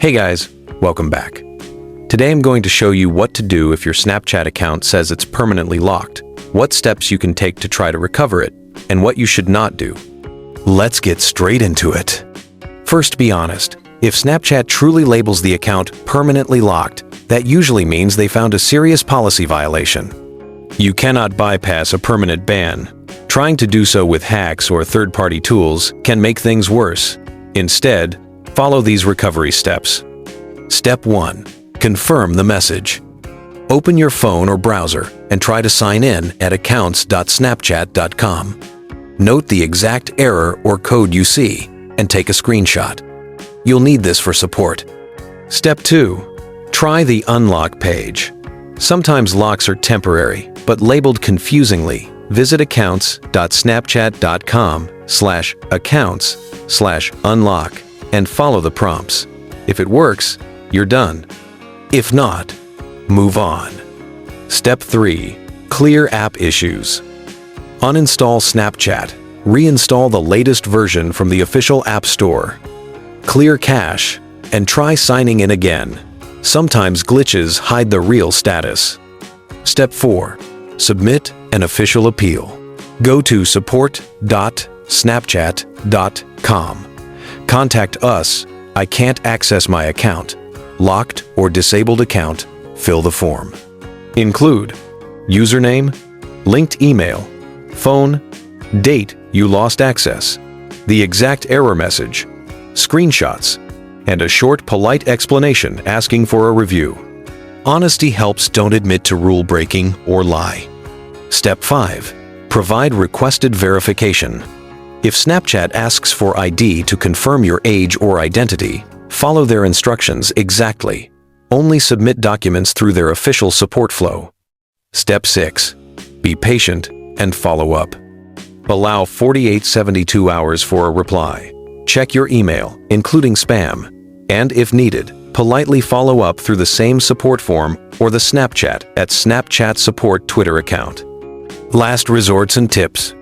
Hey guys, welcome back. Today I'm going to show you what to do if your Snapchat account says it's permanently locked, what steps you can take to try to recover it, and what you should not do. Let's get straight into it. First, be honest. If Snapchat truly labels the account permanently locked, that usually means they found a serious policy violation. You cannot bypass a permanent ban. Trying to do so with hacks or third-party tools can make things worse. Instead, follow these recovery steps. Step 1. Confirm the message. Open your phone or browser and try to sign in at accounts.snapchat.com. Note the exact error or code you see and take a screenshot. You'll need this for support. Step 2. Try the unlock page. Sometimes locks are temporary, but labeled confusingly. Visit accounts.snapchat.com/accounts/unlock and follow the prompts. If it works, you're done. If not, move on. Step 3. Clear app issues. Uninstall Snapchat. Reinstall the latest version from the official App Store. Clear cache and try signing in again. Sometimes glitches hide the real status. Step 4. Submit an official appeal. Go to support.snapchat.com. Contact us. I can't access my account. Locked or disabled account. Fill the form. Include username, linked email, phone, date you lost access, the exact error message, screenshots, and a short, polite explanation asking for a review. Honesty helps. Don't admit to rule breaking or lie. Step 5. Provide requested verification. If Snapchat asks for ID to confirm your age or identity, follow their instructions exactly. Only submit documents through their official support flow. Step 6. Be patient and follow up. Allow 48-72 hours for a reply. Check your email, including spam, and if needed, politely follow up through the same support form or the Snapchat at Snapchat Support Twitter account. Last resorts and tips.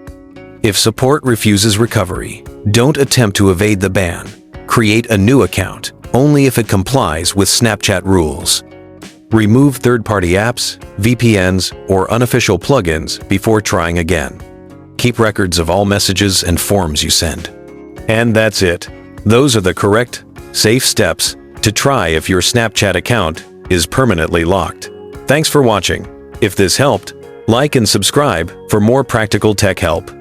If support refuses recovery, don't attempt to evade the ban. Create a new account only if it complies with Snapchat rules. Remove third-party apps, VPNs, or unofficial plugins before trying again. Keep records of all messages and forms you send. And that's it. Those are the correct, safe steps to try if your Snapchat account is permanently locked. Thanks for watching. If this helped, like and subscribe for more practical tech help.